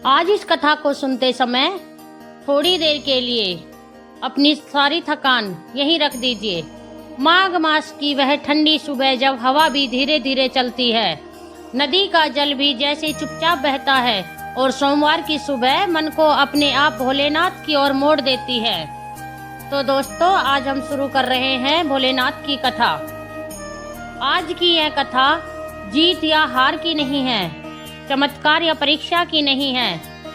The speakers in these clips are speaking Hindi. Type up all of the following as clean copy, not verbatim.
आज इस कथा को सुनते समय थोड़ी देर के लिए अपनी सारी थकान यहीं रख दीजिए। माघ मास की वह ठंडी सुबह जब हवा भी धीरे धीरे चलती है, नदी का जल भी जैसे चुपचाप बहता है और सोमवार की सुबह मन को अपने आप भोलेनाथ की ओर मोड़ देती है। तो दोस्तों, आज हम शुरू कर रहे हैं भोलेनाथ की कथा। आज की यह कथा जीत या हार की नहीं है, चमत्कार या परीक्षा की नहीं है।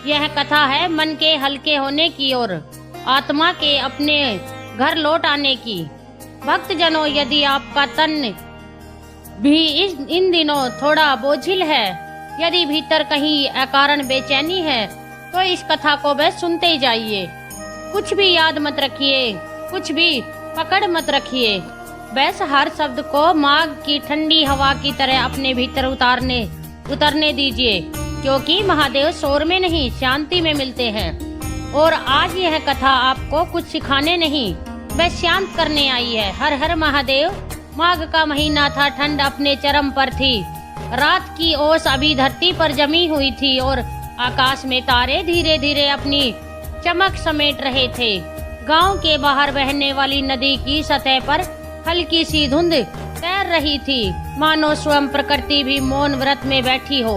यह कथा है मन के हल्के होने की और आत्मा के अपने घर लौट आने की। भक्तजनों, यदि आपका तन भी इन दिनों थोड़ा बोझिल है, यदि भीतर कहीं अकारण बेचैनी है, तो इस कथा को बस सुनते ही जाइए। कुछ भी याद मत रखिए, कुछ भी पकड़ मत रखिए, बस हर शब्द को माघ की ठंडी हवा की तरह अपने भीतर उतरने दीजिए, क्योंकि महादेव शोर में नहीं शांति में मिलते हैं। और आज यह कथा आपको कुछ सिखाने नहीं, बस शांत करने आई है। हर हर महादेव। माघ का महीना था, ठंड अपने चरम पर थी। रात की ओस अभी धरती पर जमी हुई थी और आकाश में तारे धीरे धीरे अपनी चमक समेट रहे थे। गांव के बाहर बहने वाली नदी की सतह पर हल्की सी धुंध तैर रही थी, मानो स्वयं प्रकृति भी मौन व्रत में बैठी हो।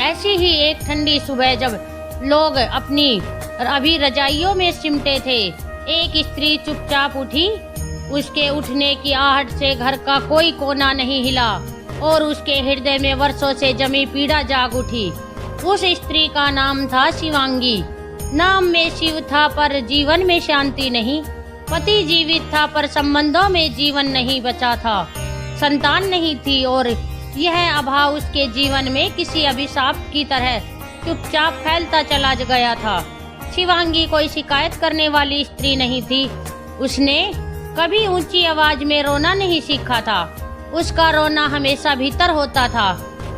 ऐसी ही एक ठंडी सुबह जब लोग अपनी अभी रजाइयों में सिमटे थे, एक स्त्री चुपचाप उठी। उसके उठने की आहट से घर का कोई कोना नहीं हिला और उसके हृदय में वर्षों से जमी पीड़ा जाग उठी। उस स्त्री का नाम था शिवांगी। नाम में शिव था पर जीवन में शांति नहीं। पति जीवित था पर संबंधों में जीवन नहीं बचा था। संतान नहीं थी और यह अभाव उसके जीवन में किसी अभिशाप की तरह चुपचाप फैलता चला गया था। शिवांगी कोई शिकायत करने वाली स्त्री नहीं थी। उसने कभी ऊंची आवाज में रोना नहीं सीखा था। उसका रोना हमेशा भीतर होता था,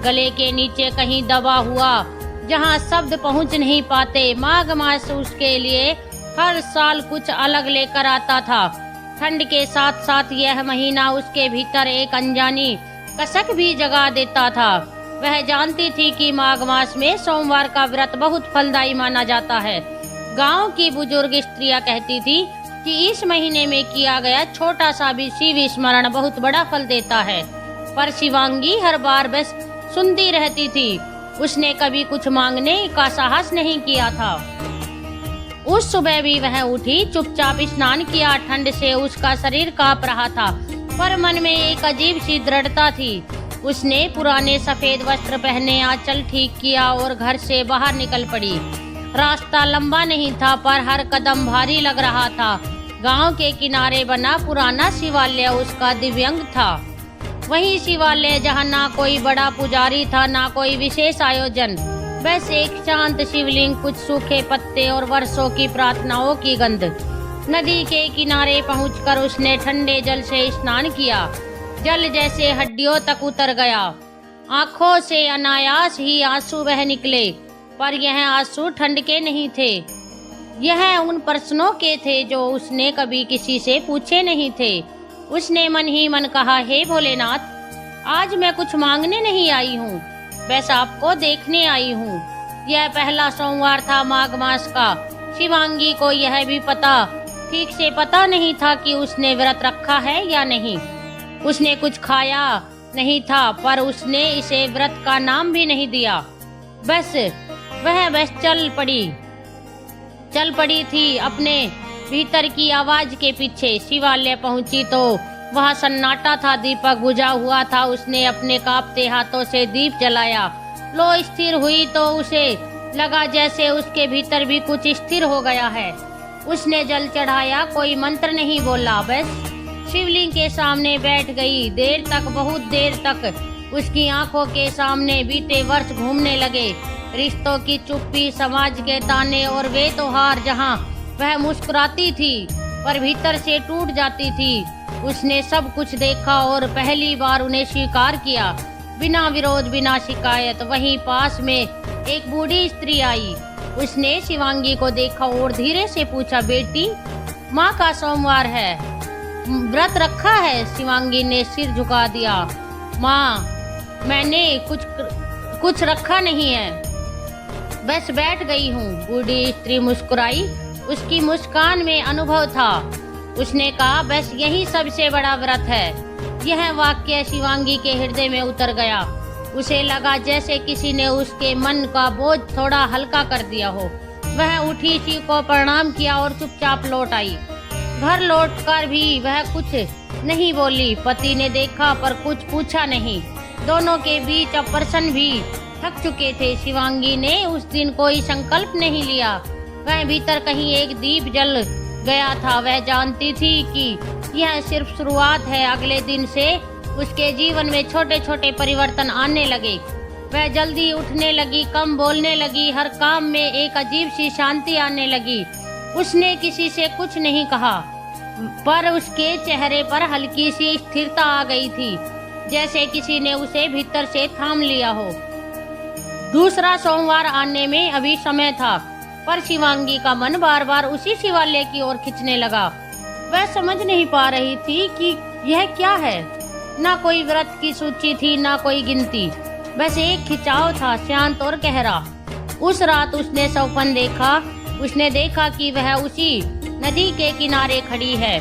गले के नीचे कहीं दबा हुआ, जहां शब्द पहुंच नहीं पाते। माघ मास उसके लिए हर साल कुछ अलग लेकर आता था। ठंड के साथ साथ यह महीना उसके भीतर एक अनजानी कसक भी जगा देता था। वह जानती थी कि माघ मास में सोमवार का व्रत बहुत फलदायी माना जाता है। गांव की बुजुर्ग स्त्रियां कहती थी कि इस महीने में किया गया छोटा सा भी शिव स्मरण बहुत बड़ा फल देता है। पर शिवांगी हर बार बस सुनती रहती थी। उसने कभी कुछ मांगने का साहस नहीं किया था। उस सुबह भी वह उठी, चुपचाप स्नान किया। ठंड से उसका शरीर कांप रहा था, पर मन में एक अजीब सी दृढ़ता थी। उसने पुराने सफेद वस्त्र पहने, आंचल ठीक किया और घर से बाहर निकल पड़ी। रास्ता लंबा नहीं था, पर हर कदम भारी लग रहा था। गांव के किनारे बना पुराना शिवालय उसका दिव्यांग था। वही शिवालय जहां ना कोई बड़ा पुजारी था, ना कोई विशेष आयोजन, बस एक शांत शिवलिंग, कुछ सूखे पत्ते और वर्षों की प्रार्थनाओं की गंध। नदी के किनारे पहुंचकर उसने ठंडे जल से स्नान किया। जल जैसे हड्डियों तक उतर गया। आंखों से अनायास ही आंसू बह निकले, पर यह आंसू ठंड के नहीं थे। यह उन प्रश्नों के थे जो उसने कभी किसी से पूछे नहीं थे। उसने मन ही मन कहा, हे भोलेनाथ, आज मैं कुछ मांगने नहीं आई हूँ, बस आपको देखने आई हूँ। यह पहला सोमवार था माघ मास का। शिवांगी को यह भी ठीक से पता नहीं था कि उसने व्रत रखा है या नहीं। उसने कुछ खाया नहीं था, पर उसने इसे व्रत का नाम भी नहीं दिया। वह बस चल पड़ी थी अपने भीतर की आवाज के पीछे। शिवालय पहुंची तो वहाँ सन्नाटा था, दीपक बुझा हुआ था। उसने अपने कांपते हाथों से दीप जलाया। लो स्थिर हुई तो उसे लगा जैसे उसके भीतर भी कुछ स्थिर हो गया है। उसने जल चढ़ाया, कोई मंत्र नहीं बोला, बस शिवलिंग के सामने बैठ गई। बहुत देर तक उसकी आंखों के सामने बीते वर्ष घूमने लगे। रिश्तों की चुप्पी, समाज के ताने और वे त्योहार जहाँ वह मुस्कुराती थी पर भीतर से टूट जाती थी। उसने सब कुछ देखा और पहली बार उन्हें स्वीकार किया, बिना विरोध, बिना शिकायत। वहीं पास में एक बूढ़ी स्त्री आई। उसने शिवांगी को देखा और धीरे से पूछा, बेटी, माँ का सोमवार है, व्रत रखा है? शिवांगी ने सिर झुका दिया। माँ, मैंने कुछ रखा नहीं है। बस बैठ गई हूँ। बूढ़ी स्त्री मुस्कुराई। उसकी मुस्कान में अनुभव था। उसने कहा, बस यही सबसे बड़ा व्रत है। यह वाक्य शिवांगी के हृदय में उतर गया। उसे लगा जैसे किसी ने उसके मन का बोझ थोड़ा हल्का कर दिया हो। वह उठी, शिव को प्रणाम किया और चुपचाप लौट आई। घर लौटकर भी वह कुछ नहीं बोली। पति ने देखा पर कुछ पूछा नहीं। दोनों के बीच अप्रसन्न भी थक चुके थे। शिवांगी ने उस दिन कोई संकल्प नहीं लिया। वह भीतर कहीं एक दीप जल गया था। वह जानती थी कि यह सिर्फ शुरुआत है। अगले दिन से उसके जीवन में छोटे छोटे परिवर्तन आने लगे। वह जल्दी उठने लगी, कम बोलने लगी, हर काम में एक अजीब सी शांति आने लगी। उसने किसी से कुछ नहीं कहा, पर उसके चेहरे पर हल्की सी स्थिरता आ गई थी, जैसे किसी ने उसे भीतर से थाम लिया हो। दूसरा सोमवार आने में अभी समय था, पर शिवांगी का मन बार बार उसी शिवालय की ओर खिंचने लगा। वह समझ नहीं पा रही थी कि यह क्या है। ना कोई व्रत की सूची थी, ना कोई गिनती, बस एक खिंचाव था, शांत और गहरा। उस रात उसने सपन देखा। उसने देखा कि वह उसी नदी के किनारे खड़ी है।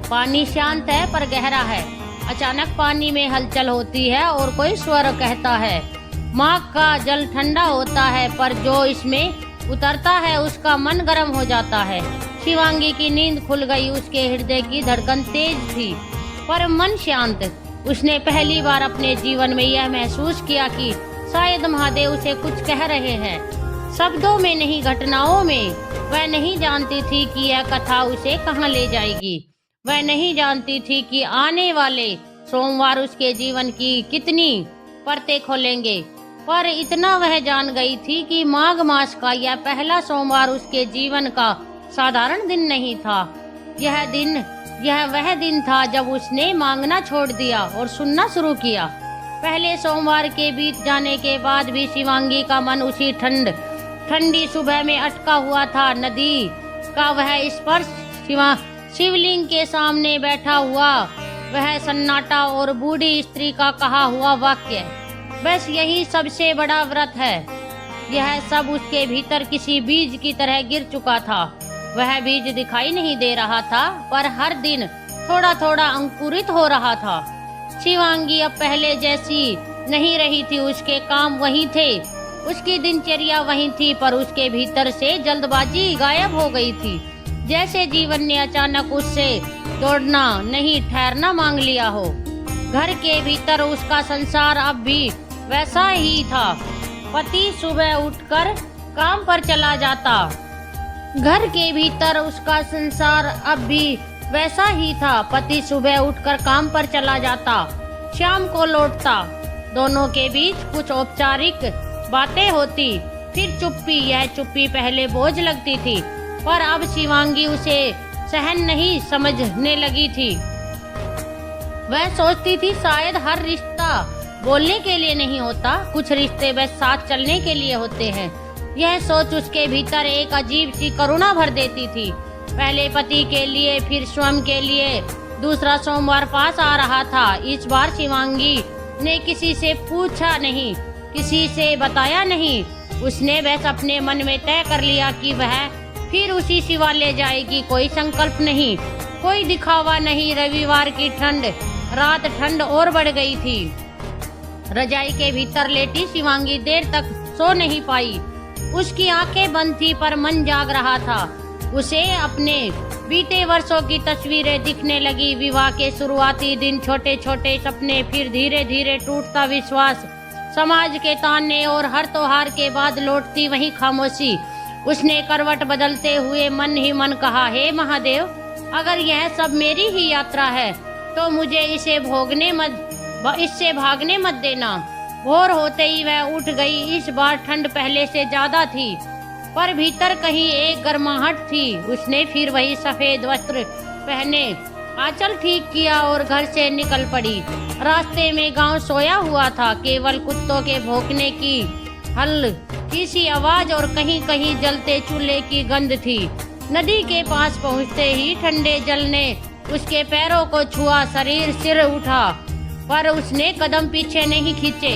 पानी शांत है पर गहरा है। अचानक पानी में हलचल होती है और कोई स्वर कहता है। माँ का जल ठंडा होता है, पर जो इसमें उतरता है उसका मन गर्म हो जाता है। शिवांगी की नींद खुल गई। उसके हृदय की धड़कन तेज थी, पर मन शांत। उसने पहली बार अपने जीवन में यह महसूस किया कि शायद महादेव उसे कुछ कह रहे हैं, शब्दों में नहीं, घटनाओं में। वह नहीं जानती थी कि यह कथा उसे कहाँ ले जाएगी। वह नहीं जानती थी कि आने वाले सोमवार उसके जीवन की कितनी परतें खोलेंगे, पर इतना वह जान गई थी कि माघ मास का यह पहला सोमवार उसके जीवन का साधारण दिन नहीं था। यह वह दिन था जब उसने मांगना छोड़ दिया और सुनना शुरू किया। पहले सोमवार के बीत जाने के बाद भी शिवांगी का मन उसी ठंडी सुबह में अटका हुआ था। नदी का वह स्पर्श, शिवलिंग के सामने बैठा हुआ वह सन्नाटा और बूढ़ी स्त्री का कहा हुआ वाक्य, बस यही सबसे बड़ा व्रत है। यह सब उसके भीतर किसी बीज की तरह गिर चुका था। वह बीज दिखाई नहीं दे रहा था, पर हर दिन थोड़ा थोड़ा अंकुरित हो रहा था। शिवांगी अब पहले जैसी नहीं रही थी। उसके काम वही थे, उसकी दिनचर्या वही थी, पर उसके भीतर से जल्दबाजी गायब हो गई थी। जैसे जीवन ने अचानक उससे दौड़ना नहीं, ठहरना मांग लिया हो। घर के भीतर उसका संसार अब भी वैसा ही था। पति सुबह उठकर काम पर चला जाता। घर के भीतर उसका संसार अब भी वैसा ही था। पति सुबह उठकर काम पर चला जाता, शाम को लौटता। दोनों के बीच कुछ औपचारिक बातें होती, फिर चुप्पी। यह चुप्पी पहले बोझ लगती थी, पर अब शिवांगी उसे सहन नहीं समझने लगी थी। वह सोचती थी शायद हर रिश्ता बोलने के लिए नहीं होता, कुछ रिश्ते बस साथ चलने के लिए होते हैं। यह सोच उसके भीतर एक अजीब सी करुणा भर देती थी। पहले पति के लिए, फिर स्वयं के लिए। दूसरा सोमवार पास आ रहा था। इस बार शिवांगी ने किसी से पूछा नहीं, किसी से बताया नहीं। उसने बस अपने मन में तय कर लिया कि वह फिर उसी शिवालय जाएगी। कोई संकल्प नहीं, कोई दिखावा नहीं। रविवार की रात ठंड और बढ़ गई थी। रजाई के भीतर लेटी शिवांगी देर तक सो नहीं पाई। उसकी आंखें बंद थी, पर मन जाग रहा था। उसे अपने बीते वर्षों की तस्वीरें दिखने लगी। विवाह के शुरुआती दिन, छोटे छोटे सपने, फिर धीरे धीरे टूटता विश्वास, समाज के ताने, और हर त्योहार के बाद लौटती वही खामोशी। उसने करवट बदलते हुए मन ही मन कहा, हे महादेव, अगर यह सब मेरी ही यात्रा है तो मुझे इससे भागने मत देना। भोर होते ही वह उठ गई। इस बार ठंड पहले से ज्यादा थी, पर भीतर कहीं एक गर्माहट थी। उसने फिर वही सफेद वस्त्र पहने, आंचल ठीक किया और घर से निकल पड़ी। रास्ते में गांव सोया हुआ था। केवल कुत्तों के भौंकने की हल्की सी आवाज और कहीं कहीं जलते चूल्हे की गंध थी। नदी के पास पहुंचते ही ठंडे जल ने उसके पैरों को छुआ। शरीर सिर उठा, पर उसने कदम पीछे नहीं खींचे।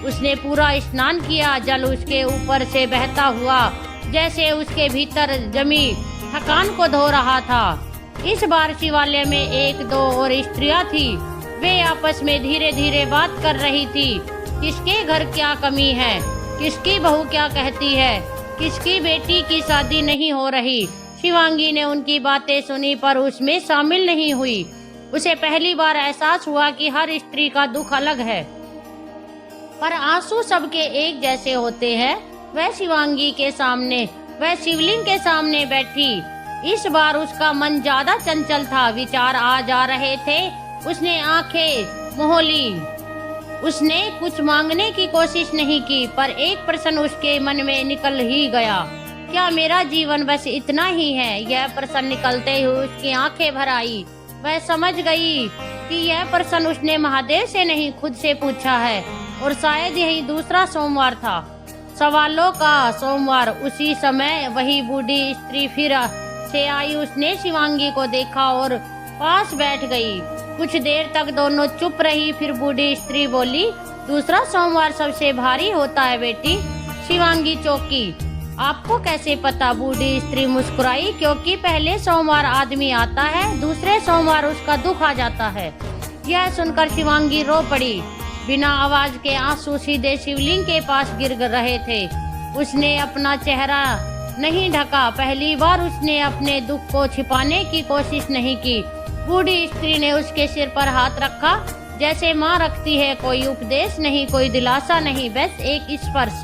उसने पूरा स्नान किया। जल उसके ऊपर से बहता हुआ जैसे उसके भीतर जमी थकान को धो रहा था। इस बार शिवालय में एक दो और स्त्रियां थी। वे आपस में धीरे धीरे बात कर रही थी। किसके घर क्या कमी है, किसकी बहू क्या कहती है, किसकी बेटी की शादी नहीं हो रही। शिवांगी ने उनकी बातें सुनी पर उसमें शामिल नहीं हुई। उसे पहली बार एहसास हुआ कि हर स्त्री का दुख अलग है, पर आंसू सबके एक जैसे होते हैं। वह शिवांगी के सामने, वह शिवलिंग के सामने बैठी। इस बार उसका मन ज्यादा चंचल था, विचार आ जा रहे थे। उसने आंखें मोह ली। उसने कुछ मांगने की कोशिश नहीं की, पर एक प्रश्न उसके मन में निकल ही गया, क्या मेरा जीवन बस इतना ही है? यह प्रश्न निकलते हुए उसकी आंखें भर आई। वह समझ गई कि यह प्रश्न उसने महादेव से नहीं, खुद से पूछा है, और शायद यही दूसरा सोमवार था, सवालों का सोमवार। उसी समय वही बूढ़ी स्त्री फिर से आई। उसने शिवांगी को देखा और पास बैठ गई। कुछ देर तक दोनों चुप रही। फिर बूढ़ी स्त्री बोली, दूसरा सोमवार सबसे भारी होता है बेटी। शिवांगी चौंकी। आपको कैसे पता? बूढ़ी स्त्री मुस्कुराई। क्योंकि पहले सोमवार आदमी आता है, दूसरे सोमवार उसका दुख आ जाता है। यह सुनकर शिवांगी रो पड़ी। बिना आवाज के आंसू सीधे शिवलिंग के पास गिर रहे थे। उसने अपना चेहरा नहीं ढका। पहली बार उसने अपने दुख को छिपाने की कोशिश नहीं की। बूढ़ी स्त्री ने उसके सिर पर हाथ रखा, जैसे माँ रखती है। कोई उपदेश नहीं, कोई दिलासा नहीं, बस एक स्पर्श।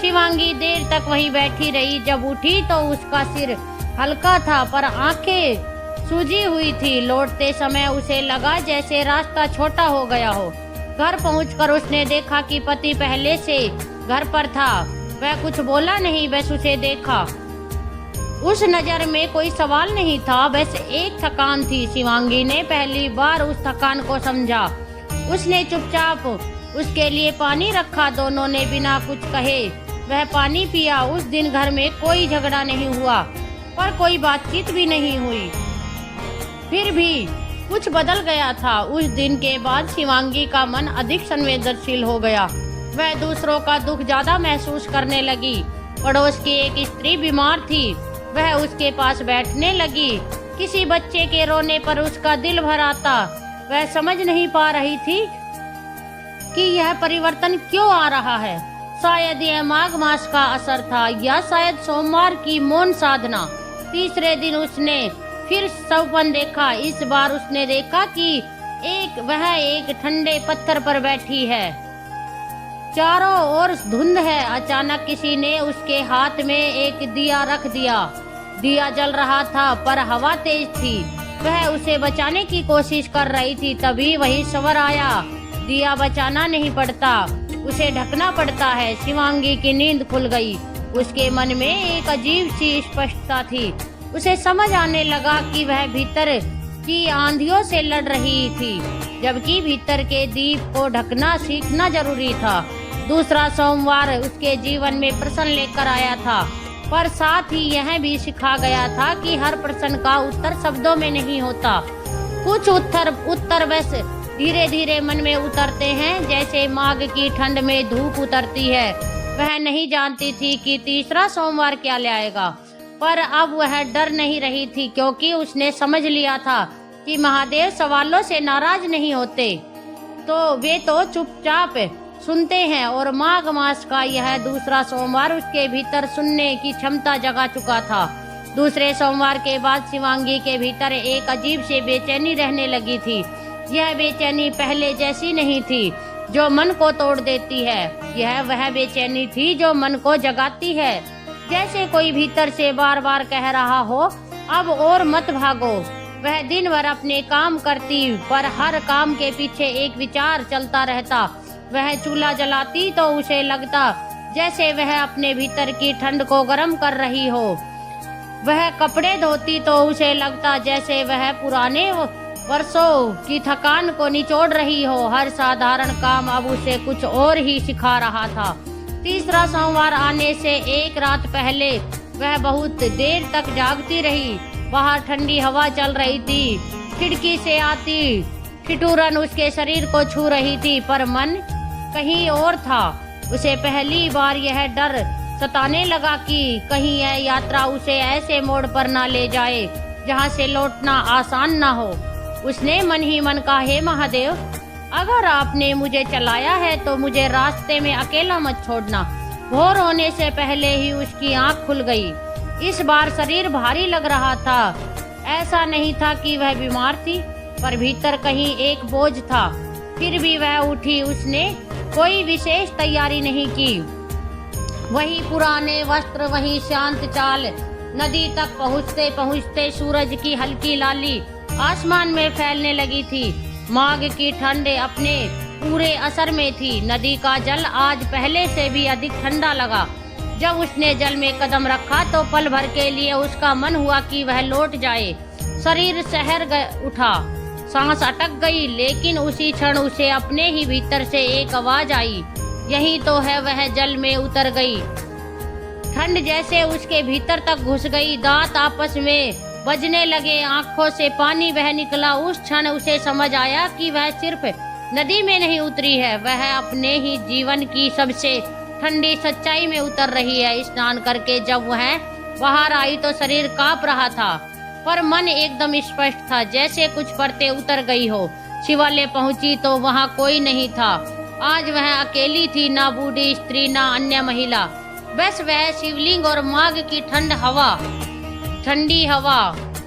शिवांगी देर तक वहीं बैठी रही। जब उठी तो उसका सिर हल्का था, पर आंखें सूजी हुई थी। लौटते समय उसे लगा जैसे रास्ता छोटा हो गया हो। घर पहुंचकर उसने देखा कि पति पहले से घर पर था। वह कुछ बोला नहीं, बस उसे देखा। उस नजर में कोई सवाल नहीं था, बस एक थकान थी। शिवांगी ने पहली बार उस थकान को समझा। उसने चुपचाप उसके लिए पानी रखा। दोनों ने बिना कुछ कहे वह पानी पिया। उस दिन घर में कोई झगड़ा नहीं हुआ, पर कोई बातचीत भी नहीं हुई। फिर भी कुछ बदल गया था। उस दिन के बाद शिवांगी का मन अधिक संवेदनशील हो गया। वह दूसरों का दुख ज्यादा महसूस करने लगी। पड़ोस की एक स्त्री बीमार थी। वह उसके पास बैठने लगी। किसी बच्चे के रोने पर उसका दिल भर आता। वह समझ नहीं पा रही थी कि यह परिवर्तन क्यों आ रहा है। शायद यह माघ मास का असर था, या शायद सोमवार की मौन साधना। तीसरे दिन उसने फिर सपन देखा। इस बार उसने देखा कि वह एक ठंडे पत्थर पर बैठी है। चारों ओर धुंध है। अचानक किसी ने उसके हाथ में एक दिया रख दिया। दिया जल रहा था, पर हवा तेज थी। वह उसे बचाने की कोशिश कर रही थी। तभी वही स्वर आया, दिया बचाना नहीं पड़ता, उसे ढकना पड़ता है। शिवांगी की नींद खुल गई। उसके मन में एक अजीब सी स्पष्टता थी। उसे समझ आने लगा कि वह भीतर की आंधियों से लड़ रही थी, जबकि भीतर के दीप को ढकना सीखना जरूरी था। दूसरा सोमवार उसके जीवन में प्रश्न लेकर आया था, पर साथ ही यह भी सिखा गया था कि हर प्रश्न का उत्तर शब्दों में नहीं होता। कुछ उत्तर बस धीरे धीरे मन में उतरते हैं, जैसे माघ की ठंड में धूप उतरती है। वह नहीं जानती थी कि तीसरा सोमवार क्या लाएगा, पर अब वह डर नहीं रही थी, क्योंकि उसने समझ लिया था कि महादेव सवालों से नाराज नहीं होते, तो वे तो चुपचाप सुनते हैं। और माघ मास का यह दूसरा सोमवार उसके भीतर सुनने की क्षमता जगा चुका था। दूसरे सोमवार के बाद शिवांगी के भीतर एक अजीब सी बेचैनी रहने लगी थी। यह बेचैनी पहले जैसी नहीं थी, जो मन को तोड़ देती है। यह वह बेचैनी थी जो मन को जगाती है, जैसे कोई भीतर से बार बार कह रहा हो, अब और मत भागो। वह दिन भर अपने काम करती, पर हर काम के पीछे एक विचार चलता रहता। वह चूल्हा जलाती तो उसे लगता जैसे वह अपने भीतर की ठंड को गर्म कर रही हो। वह कपड़े धोती तो उसे लगता जैसे वह पुराने वर्षों की थकान को निचोड़ रही हो। हर साधारण काम अब उसे कुछ और ही सिखा रहा था। तीसरा सोमवार आने से एक रात पहले वह बहुत देर तक जागती रही। बाहर ठंडी हवा चल रही थी। खिड़की से आती ठिठुरन उसके शरीर को छू रही थी, पर मन कहीं और था। उसे पहली बार यह डर सताने लगा कि कहीं यह यात्रा उसे ऐसे मोड़ पर ना ले जाए जहां से लौटना आसान ना हो। उसने मन ही मन कहा, हे महादेव, अगर आपने मुझे चलाया है तो मुझे रास्ते में अकेला मत छोड़ना। भोर होने से पहले ही उसकी आंख खुल गई। इस बार शरीर भारी लग रहा था। ऐसा नहीं था कि वह बीमार थी, पर भीतर कहीं एक बोझ था। फिर भी वह उठी। उसने कोई विशेष तैयारी नहीं की। वही पुराने वस्त्र, वही शांत चाल। नदी तक पहुँचते पहुँचते सूरज की हल्की लाली आसमान में फैलने लगी थी। माघ की ठंड अपने पूरे असर में थी। नदी का जल आज पहले से भी अधिक ठंडा लगा। जब उसने जल में कदम रखा तो पल भर के लिए उसका मन हुआ कि वह लौट जाए। शरीर सहर उठा, सांस अटक गई, लेकिन उसी क्षण उसे अपने ही भीतर से एक आवाज आई, यही तो है। वह जल में उतर गई। ठंड जैसे उसके भीतर तक घुस गई। दांत आपस में बजने लगे, आंखों से पानी बह निकला। उस क्षण उसे समझ आया कि वह सिर्फ नदी में नहीं उतरी है, वह अपने ही जीवन की सबसे ठंडी सच्चाई में उतर रही है। स्नान करके जब वह बाहर आई तो शरीर कांप रहा था, पर मन एकदम स्पष्ट था, जैसे कुछ परतें उतर गई हो। शिवालय पहुंची तो वहां कोई नहीं था। आज वह अकेली थी, ना बूढ़ी स्त्री ना अन्य महिला, बस वह शिवलिंग और माघ की ठंडी हवा।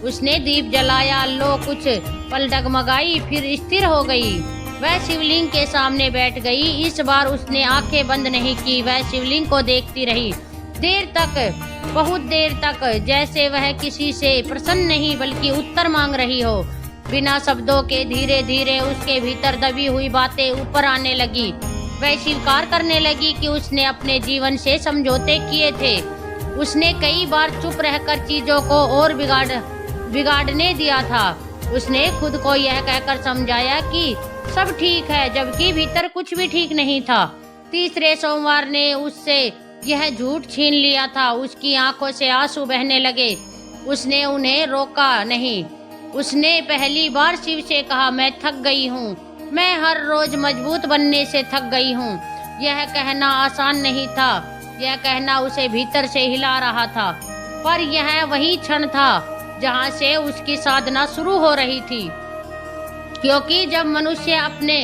उसने दीप जलाया, लो कुछ पल डगमगाई, फिर स्थिर हो गई। वह शिवलिंग के सामने बैठ गई। इस बार उसने आंखें बंद नहीं की। वह शिवलिंग को देखती रही देर तक, बहुत देर तक, जैसे वह किसी से प्रसन्न नहीं बल्कि उत्तर मांग रही हो। बिना शब्दों के धीरे धीरे उसके भीतर दबी हुई बातें ऊपर आने लगी। वह स्वीकार करने लगी कि उसने अपने जीवन से समझौते किए थे। उसने कई बार चुप रहकर चीजों को और बिगाड़ने दिया था। उसने खुद को यह कहकर समझाया कि सब ठीक है, जबकि भीतर कुछ भी ठीक नहीं था। तीसरे सोमवार ने उससे यह झूठ छीन लिया था। उसकी आंखों से आंसू बहने लगे। उसने उन्हें रोका नहीं। उसने पहली बार शिव से कहा, मैं थक गई हूँ, मैं हर रोज मजबूत बनने से थक गई हूँ। यह कहना आसान नहीं था। यह कहना उसे भीतर से हिला रहा था। पर यह वही क्षण था जहाँ से उसकी साधना शुरू हो रही थी, क्योंकि जब मनुष्य अपने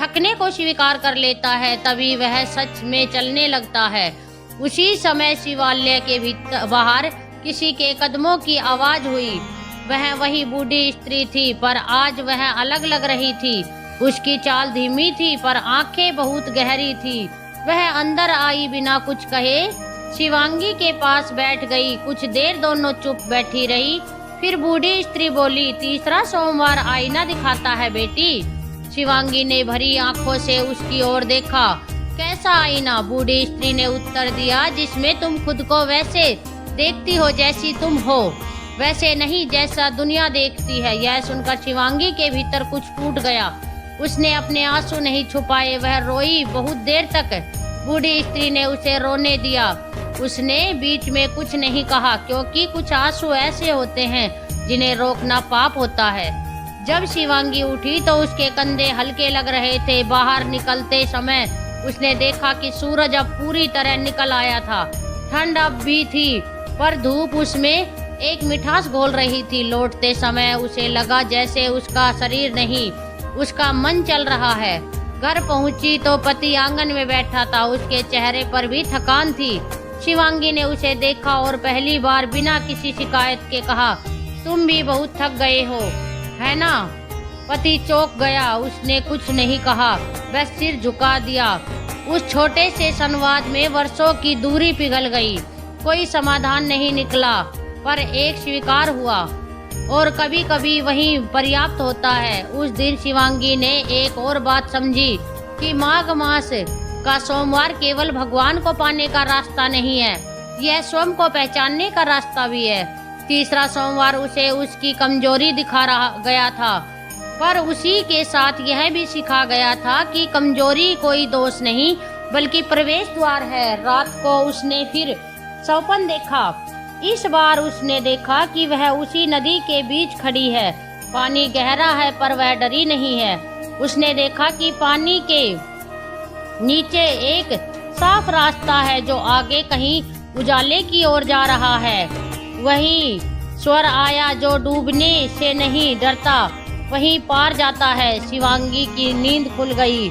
थकने को स्वीकार कर लेता है तभी वह सच में चलने लगता है। उसी समय शिवालय के भीतर बाहर किसी के कदमों की आवाज हुई। वह वही बूढ़ी स्त्री थी, पर आज वह अलग लग रही थी। उसकी चाल धीमी थी, पर आंखें बहुत गहरी थी। वह अंदर आई बिना कुछ कहे, शिवांगी के पास बैठ गई। कुछ देर दोनों चुप बैठी रही। फिर बूढ़ी स्त्री बोली, तीसरा सोमवार आईना दिखाता है बेटी। शिवांगी ने भरी आंखों से उसकी ओर देखा। कैसा आईना? बूढ़ी स्त्री ने उत्तर दिया, जिसमें तुम खुद को वैसे देखती हो जैसी तुम हो, वैसे नहीं जैसा दुनिया देखती है। यह सुनकर शिवांगी के भीतर कुछ टूट गया। उसने अपने आंसू नहीं छुपाए। वह रोई बहुत देर तक। बूढ़ी स्त्री ने उसे रोने दिया। उसने बीच में कुछ नहीं कहा, क्योंकि कुछ आंसू ऐसे होते हैं जिन्हें रोकना पाप होता है। जब शिवांगी उठी तो उसके कंधे हल्के लग रहे थे। बाहर निकलते समय उसने देखा कि सूरज अब पूरी तरह निकल आया था। ठंड अब भी थी, पर धूप उसमें एक मिठास घोल रही थी। लौटते समय उसे लगा जैसे उसका शरीर नहीं, उसका मन चल रहा है। घर पहुंची तो पति आंगन में बैठा था। उसके चेहरे पर भी थकान थी। शिवांगी ने उसे देखा और पहली बार बिना किसी शिकायत के कहा, तुम भी बहुत थक गए हो, है ना? पति चौंक गया। उसने कुछ नहीं कहा, बस सिर झुका दिया। उस छोटे से संवाद में वर्षों की दूरी पिघल गई। कोई समाधान नहीं निकला, पर एक स्वीकार हुआ, और कभी कभी वही पर्याप्त होता है। उस दिन शिवांगी ने एक और बात समझी कि माघ मास का सोमवार केवल भगवान को पाने का रास्ता नहीं है, यह स्वयं को पहचानने का रास्ता भी है। तीसरा सोमवार उसे उसकी कमजोरी दिखा गया था, पर उसी के साथ यह भी सिखा गया था कि कमजोरी कोई दोष नहीं बल्कि प्रवेश द्वार है। रात को उसने फिर सपना देखा। इस बार उसने देखा कि वह उसी नदी के बीच खड़ी है। पानी गहरा है, पर वह डरी नहीं है। उसने देखा कि पानी के नीचे एक साफ रास्ता है जो आगे कहीं उजाले की ओर जा रहा है। वही स्वर आया जो डूबने से नहीं डरता, वहीं पार जाता है। शिवांगी की नींद खुल गई।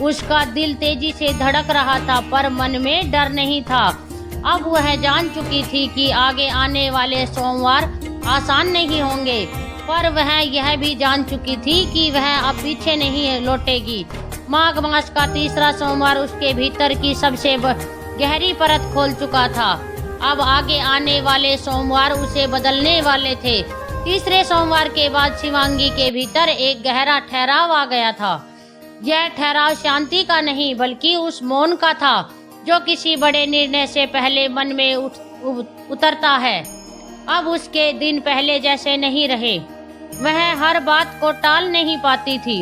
उसका दिल तेजी से धड़क रहा था पर मन में डर नहीं था। अब वह जान चुकी थी कि आगे आने वाले सोमवार आसान नहीं होंगे, पर वह यह भी जान चुकी थी कि वह अब पीछे नहीं लौटेगी। माघ मास का तीसरा सोमवार उसके भीतर की सबसे गहरी परत खोल चुका था। अब आगे आने वाले सोमवार उसे बदलने वाले थे। तीसरे सोमवार के बाद शिवांगी के भीतर एक गहरा ठहराव आ गया था। यह ठहराव शांति का नहीं बल्कि उस मौन का था जो किसी बड़े निर्णय से पहले मन में उतरता है। अब उसके दिन पहले जैसे नहीं रहे। वह हर बात को टाल नहीं पाती थी,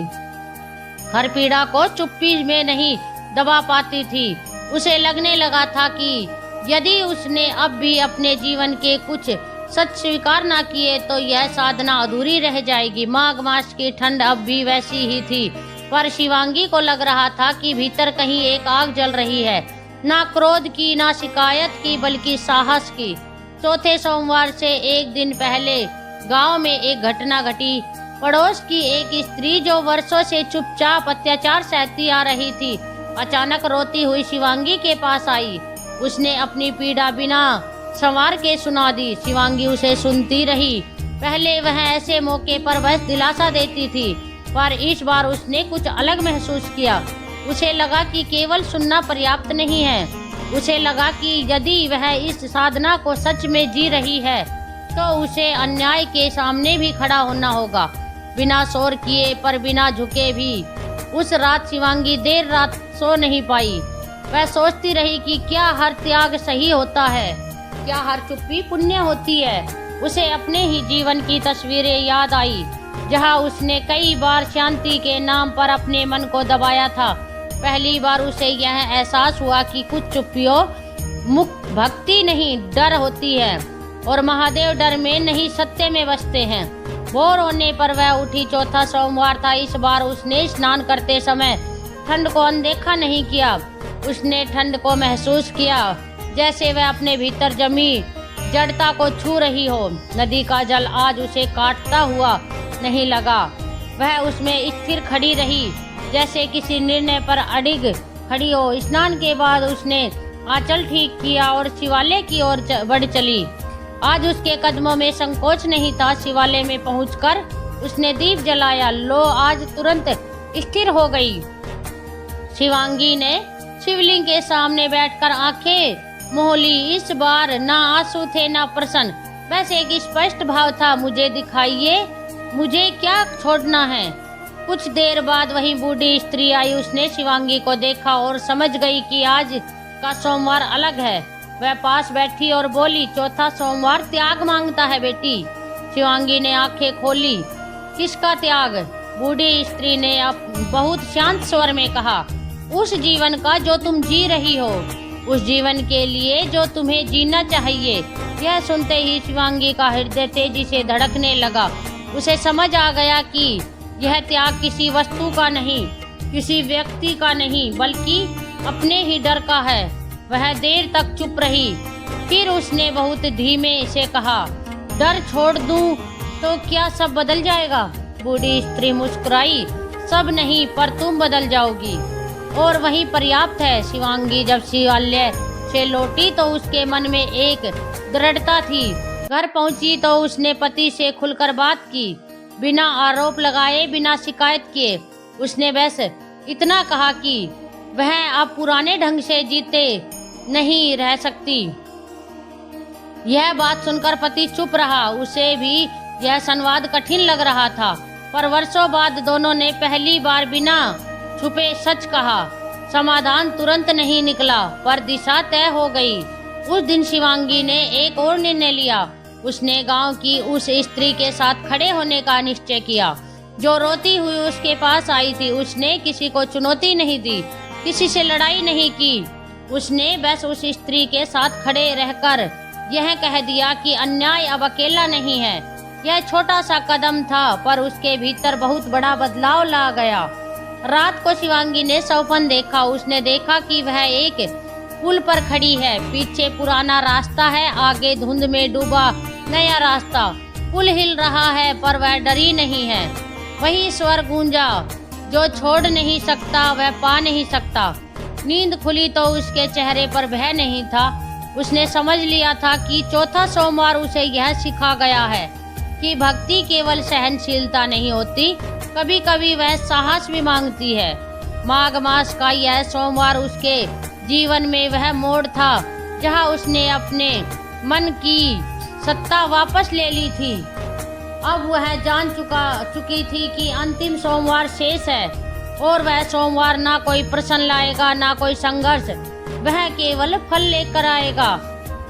हर पीड़ा को चुप्पी में नहीं दबा पाती थी। उसे लगने लगा था कि यदि उसने अब भी अपने जीवन के कुछ सच स्वीकार न किए तो यह साधना अधूरी रह जाएगी। माघ मास की ठंड अब भी वैसी ही थी, पर शिवांगी को लग रहा था कि भीतर कहीं एक आग जल रही है, ना क्रोध की ना शिकायत की बल्कि साहस की। चौथे सोमवार से एक दिन पहले गांव में एक घटना घटी। पड़ोस की एक स्त्री जो वर्षों से चुपचाप अत्याचार सहती आ रही थी, अचानक रोती हुई शिवांगी के पास आई। उसने अपनी पीड़ा बिना संवार के सुना दी। शिवांगी उसे सुनती रही। पहले वह ऐसे मौके पर बस दिलासा देती थी, पर इस बार उसने कुछ अलग महसूस किया। उसे लगा कि केवल सुनना पर्याप्त नहीं है। उसे लगा कि यदि वह इस साधना को सच में जी रही है तो उसे अन्याय के सामने भी खड़ा होना होगा, बिना शोर किए पर बिना झुके भी। उस रात शिवांगी देर रात सो नहीं पाई। वह सोचती रही कि क्या हर त्याग सही होता है, क्या हर चुप्पी पुण्य होती है। उसे अपने ही जीवन की तस्वीरें याद आई जहां उसने कई बार शांति के नाम पर अपने मन को दबाया था। पहली बार उसे यह एहसास हुआ कि कुछ चुप्पियों मुक्त भक्ति नहीं डर होती है, और महादेव डर में नहीं सत्य में बसते हैं। भोर होने पर वह उठी। चौथा सोमवार था। इस बार उसने स्नान करते समय ठंड को अनदेखा नहीं किया। उसने ठंड को महसूस किया जैसे वह अपने भीतर जमी जड़ता को छू रही हो। नदी का जल आज उसे काटता हुआ नहीं लगा। वह उसमें स्थिर खड़ी रही जैसे किसी निर्णय पर अडिग खड़ी हो। स्नान के बाद उसने आंचल ठीक किया और शिवालय की ओर बढ़ चली। आज उसके कदमों में संकोच नहीं था। शिवालय में पहुंचकर उसने दीप जलाया। लो आज तुरंत स्थिर हो गई। शिवांगी ने शिवलिंग के सामने बैठकर आंखें मोह ली। इस बार ना आंसू थे ना प्रसन्न, बस एक स्पष्ट भाव था, मुझे दिखाइए, मुझे क्या छोड़ना है। कुछ देर बाद वही बूढ़ी स्त्री आई। उसने शिवांगी को देखा और समझ गई कि आज का सोमवार अलग है। वह पास बैठी और बोली, चौथा सोमवार त्याग मांगता है बेटी। शिवांगी ने आंखें खोली। किसका त्याग? बूढ़ी स्त्री ने अब बहुत शांत स्वर में कहा, उस जीवन का जो तुम जी रही हो, उस जीवन के लिए जो तुम्हें जीना चाहिए। यह सुनते ही शिवांगी का हृदय तेजी से धड़कने लगा। उसे समझ आ गया कि यह त्याग किसी वस्तु का नहीं, किसी व्यक्ति का नहीं, बल्कि अपने ही डर का है। वह देर तक चुप रही। फिर उसने बहुत धीमे से कहा, डर छोड़ दूं तो क्या सब बदल जाएगा? बूढ़ी स्त्री मुस्कुराई, सब नहीं, पर तुम बदल जाओगी और वही पर्याप्त है। शिवांगी जब शिवालय से लौटी तो उसके मन में एक दृढ़ता थी। घर पहुंची तो उसने पति से खुलकर बात की, बिना आरोप लगाए, बिना शिकायत किए। उसने बस इतना कहा कि वह अब पुराने ढंग से जीते नहीं रह सकती। यह बात सुनकर पति चुप रहा। उसे भी यह संवाद कठिन लग रहा था, पर वर्षों बाद दोनों ने पहली बार बिना छुपे सच कहा। समाधान तुरंत नहीं निकला, पर दिशा तय हो गई। उस दिन शिवांगी ने एक और निर्णय लिया। उसने गांव की उस स्त्री के साथ खड़े होने का निश्चय किया जो रोती हुई उसके पास आई थी। उसने किसी को चुनौती नहीं दी, किसी से लड़ाई नहीं की। उसने बस उस स्त्री के साथ खड़े रहकर यह कह दिया कि अन्याय अब अकेला नहीं है। यह छोटा सा कदम था, पर उसके भीतर बहुत बड़ा बदलाव ला गया। रात को शिवांगी ने सपन देखा। उसने देखा कि वह एक पुल पर खड़ी है। पीछे पुराना रास्ता है, आगे धुंध में डूबा नया रास्ता। पुल हिल रहा है पर वह डरी नहीं है। वही स्वर गूंजा, जो छोड़ नहीं सकता वह पा नहीं सकता। नींद खुली तो उसके चेहरे पर भय नहीं था। उसने समझ लिया था कि चौथा सोमवार उसे यह सिखा गया है कि भक्ति केवल सहनशीलता नहीं होती, कभी कभी वह साहस भी मांगती है। माघ मास का यह सोमवार उसके जीवन में वह मोड़ था जहां उसने अपने मन की सत्ता वापस ले ली थी। अब वह जान चुकी थी कि अंतिम सोमवार शेष है और वह सोमवार ना कोई प्रश्न लाएगा ना कोई संघर्ष, वह केवल फल लेकर आएगा।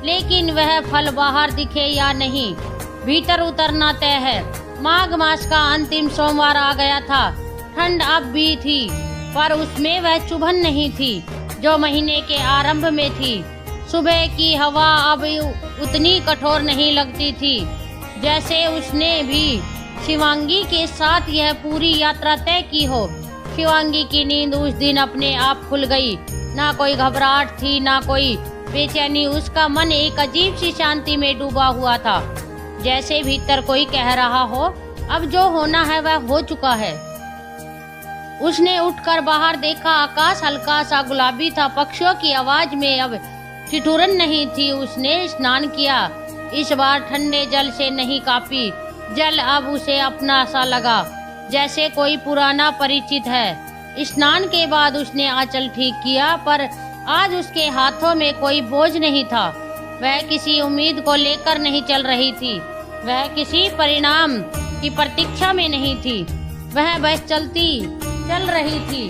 लेकिन वह फल बाहर दिखे या नहीं, भीतर उतरना तय है। माघ मास का अंतिम सोमवार आ गया था। ठंड अब भी थी पर उसमें वह चुभन नहीं थी जो महीने के आरंभ में थी। सुबह की हवा अब उतनी कठोर नहीं लगती थी जैसे उसने भी शिवांगी के साथ यह पूरी यात्रा तय की हो। शिवांगी की नींद उस दिन अपने आप खुल गई। ना कोई घबराहट थी ना कोई बेचैनी। उसका मन एक अजीब सी शांति में डूबा हुआ था, जैसे भीतर कोई कह रहा हो अब जो होना है वह हो चुका है। उसने उठकर बाहर देखा। आकाश हल्का सा गुलाबी था, पक्षियों की आवाज में अब ठिठुरन नहीं थी। उसने स्नान किया, इस बार ठंडे जल से नहीं कापी। जल अब उसे अपना सा लगा, जैसे कोई पुराना परिचित है। स्नान के बाद उसने आंचल ठीक किया, पर आज उसके हाथों में कोई बोझ नहीं था। वह किसी उम्मीद को लेकर नहीं चल रही थी, वह किसी परिणाम की प्रतीक्षा में नहीं थी। वह बस चल रही थी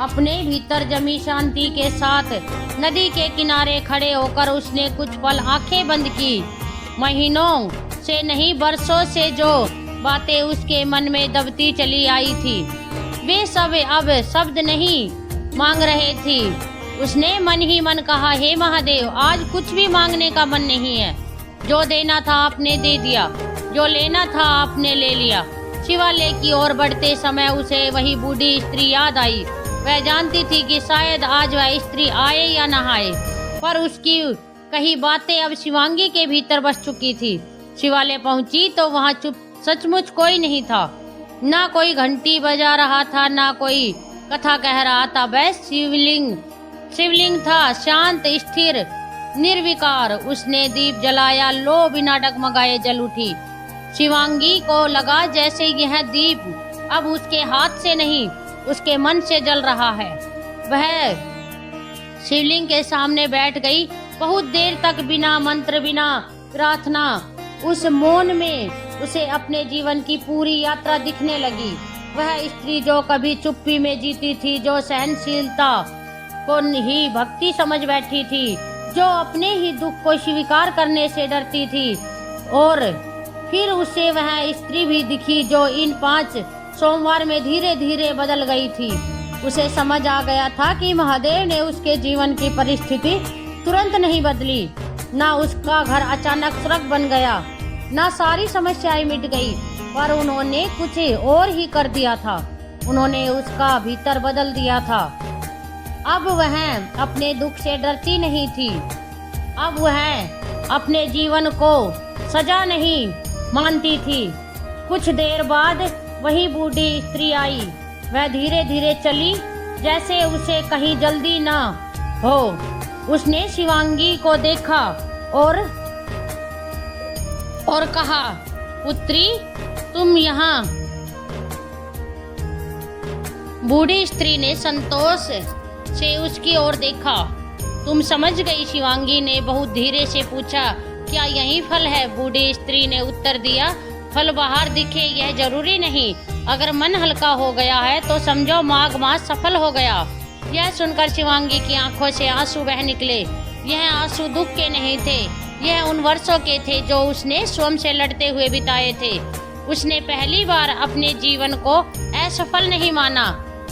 अपने भीतर जमी शांति के साथ। नदी के किनारे खड़े होकर उसने कुछ पल आंखें बंद की। महीनों से नहीं, बरसों से जो बातें उसके मन में दबती चली आई थी, वे सब अब शब्द नहीं मांग रहे थी। उसने मन ही मन कहा, हे महादेव, आज कुछ भी मांगने का मन नहीं है। जो देना था आपने दे दिया, जो लेना था आपने ले लिया। शिवालय की ओर बढ़ते समय उसे वही बूढ़ी स्त्री याद आई। वह जानती थी कि शायद आज वह स्त्री आए या न आए, पर उसकी कही बातें अब शिवांगी के भीतर बस चुकी थी। शिवालय पहुंची तो वहां सचमुच कोई नहीं था। ना कोई घंटी बजा रहा था, ना कोई कथा कह रहा था। बस शिवलिंग था, शांत, स्थिर, निर्विकार। उसने दीप जलाया, लो बिना डगमगाए जल उठी। शिवांगी को लगा जैसे यह दीप अब उसके हाथ से नहीं, उसके मन से जल रहा है। वह शिवलिंग के सामने बैठ गई। बहुत देर तक बिना मंत्र, बिना प्रार्थना, उस मौन में उसे अपने जीवन की पूरी यात्रा दिखने लगी। वह स्त्री जो कभी चुप्पी में जीती थी, जो सहनशीलता को ही भक्ति समझ बैठी थी, जो अपने ही दुख को स्वीकार करने से डरती थी। और फिर उसे वह स्त्री भी दिखी जो इन 5 सोमवार में धीरे धीरे बदल गई थी। उसे समझ आ गया था कि महादेव ने उसके जीवन की परिस्थिति तुरंत नहीं बदली। ना उसका घर अचानक स्वर्ग बन गया, ना सारी समस्याएं मिट गई, पर उन्होंने कुछ और ही कर दिया था। उन्होंने उसका भीतर बदल दिया था। अब वह अपने दुख से डरती नहीं थी। अब वह अपने जीवन को सजा नहीं मानती थी। कुछ देर बाद वही बूढ़ी स्त्री आई। वह धीरे धीरे चली, जैसे उसे कहीं जल्दी ना हो। उसने शिवांगी को देखा और कहा, पुत्री, तुम यहाँ। बूढ़ी स्त्री ने संतोष से उसकी ओर देखा। तुम समझ गई? शिवांगी ने बहुत धीरे से पूछा। क्या यही फल है? बूढ़ी स्त्री ने उत्तर दिया, फल बाहर दिखे यह जरूरी नहीं। अगर मन हल्का हो गया है तो समझो माघ मास सफल हो गया। यह सुनकर शिवांगी की आंखों से आंसू बह निकले। यह आंसू दुख के नहीं थे, यह उन वर्षों के थे जो उसने स्वयं से लड़ते हुए बिताए थे। उसने पहली बार अपने जीवन को असफल नहीं माना।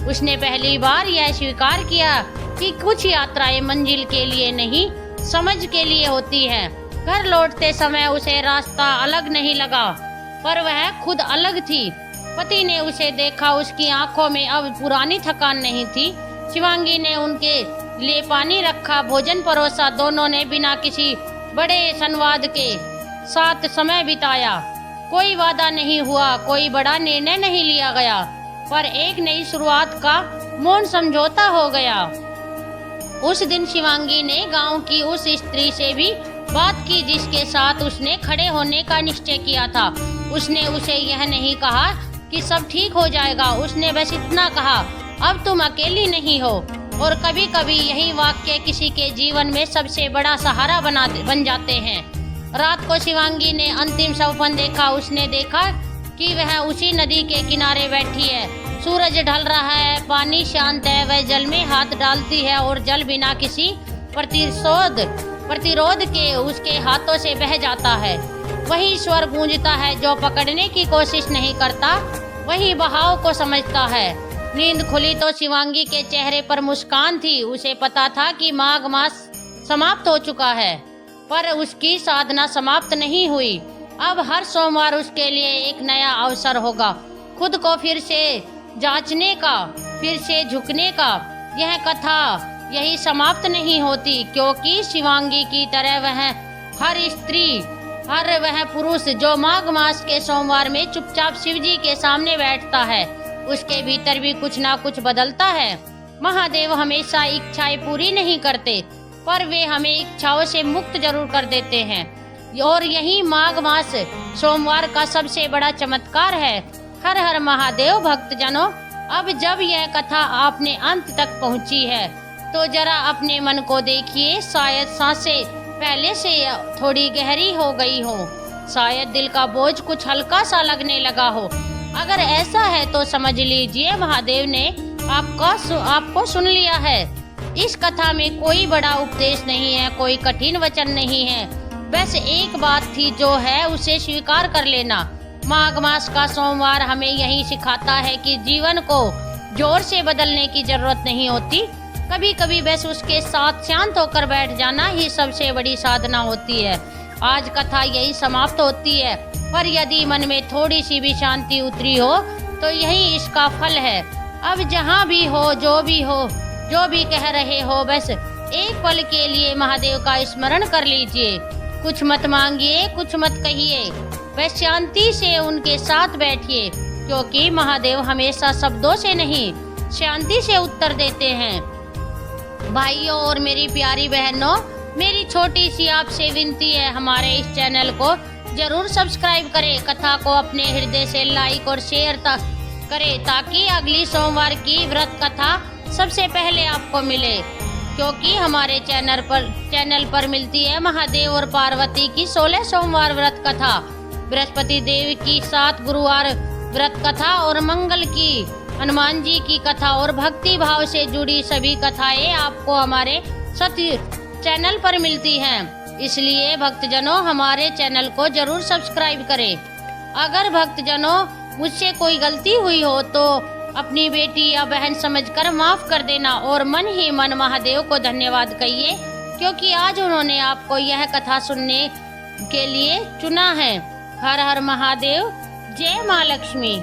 उसने पहली बार यह स्वीकार किया कि कुछ यात्राएं मंजिल के लिए नहीं, समझ के लिए होती है। घर लौटते समय उसे रास्ता अलग नहीं लगा, पर वह खुद अलग थी। पति ने उसे देखा, उसकी आंखों में अब पुरानी थकान नहीं थी। शिवांगी ने उनके लिए पानी रखा, भोजन परोसा। दोनों ने बिना किसी बड़े संवाद के साथ समय बिताया। कोई वादा नहीं हुआ, कोई बड़ा निर्णय नहीं लिया गया, पर एक नई शुरुआत का मौन समझौता हो गया। उस दिन शिवांगी ने गांव की उस स्त्री से भी बात की जिसके साथ उसने खड़े होने का निश्चय किया था। उसने उसे यह नहीं कहा कि सब ठीक हो जाएगा, उसने बस इतना कहा, अब तुम अकेली नहीं हो। और कभी कभी यही वाक्य किसी के जीवन में सबसे बड़ा सहारा बन जाते हैं। रात को शिवांगी ने अंतिम सपन देखा। उसने देखा कि वह उसी नदी के किनारे बैठी है। सूरज ढल रहा है, पानी शांत है, वह जल में हाथ डालती है और जल बिना किसी प्रतिरोध के उसके हाथों से बह जाता है। वही स्वर गूंजता है जो पकड़ने की कोशिश नहीं करता, वही बहाव को समझता है। नींद खुली तो शिवांगी के चेहरे पर मुस्कान थी। उसे पता था कि माघ मास समाप्त हो चुका है, पर उसकी साधना समाप्त नहीं हुई। अब हर सोमवार उसके लिए एक नया अवसर होगा, खुद को फिर से जांचने का, फिर से झुकने का। यह कथा यही समाप्त नहीं होती, क्योंकि शिवांगी की तरह हर स्त्री, वह पुरुष जो माघ मास के सोमवार में चुपचाप शिवजी के सामने बैठता है, उसके भीतर भी कुछ ना कुछ बदलता है। महादेव हमेशा इच्छाएं पूरी नहीं करते, पर वे हमें इच्छाओं से मुक्त जरूर कर देते हैं। और यही माघ मास सोमवार का सबसे बड़ा चमत्कार है। हर हर महादेव भक्तजनों, अब जब यह कथा आपने अंत तक पहुंची है तो जरा अपने मन को देखिए। शायद सांसें पहले से थोड़ी गहरी हो गई हो, शायद दिल का बोझ कुछ हल्का सा लगने लगा हो। अगर ऐसा है तो समझ लीजिए महादेव ने आपको सुन लिया है। इस कथा में कोई बड़ा उपदेश नहीं है, कोई कठिन वचन नहीं है, बस एक बात थी जो है उसे स्वीकार कर लेना। माघ मास का सोमवार हमें यही सिखाता है कि जीवन को जोर से बदलने की जरूरत नहीं होती। कभी कभी बस उसके साथ शांत होकर बैठ जाना ही सबसे बड़ी साधना होती है। आज कथा यही समाप्त होती है, पर यदि मन में थोड़ी सी भी शांति उतरी हो तो यही इसका फल है। अब जहाँ भी हो, जो भी कह रहे हो, बस एक पल के लिए महादेव का स्मरण कर लीजिए। कुछ मत मांगिए, कुछ मत कहिए, बस शांति से उनके साथ बैठिए, क्योंकि महादेव हमेशा शब्दों से नहीं, शांति से उत्तर देते हैं। भाइयों और मेरी प्यारी बहनों, मेरी छोटी सी आपसे विनती है, हमारे इस चैनल को जरूर सब्सक्राइब करें, कथा को अपने हृदय से लाइक और शेयर करें, ताकि अगली सोमवार की व्रत कथा सबसे पहले आपको मिले। क्योंकि हमारे चैनल पर मिलती है महादेव और पार्वती की 16 सोमवार व्रत कथा, बृहस्पति देव की 7 गुरुवार व्रत कथा और मंगल की हनुमान जी की कथा और भक्ति भाव से जुड़ी सभी कथाएं आपको हमारे सत्य चैनल पर मिलती हैं। इसलिए भक्तजनों, हमारे चैनल को जरूर सब्सक्राइब करें। अगर भक्तजनों मुझसे कोई गलती हुई हो तो अपनी बेटी या बहन समझकर माफ कर देना और मन ही मन महादेव को धन्यवाद कहिए, क्योंकि आज उन्होंने आपको यह कथा सुनने के लिए चुना है। हर हर महादेव, जय माँ लक्ष्मी।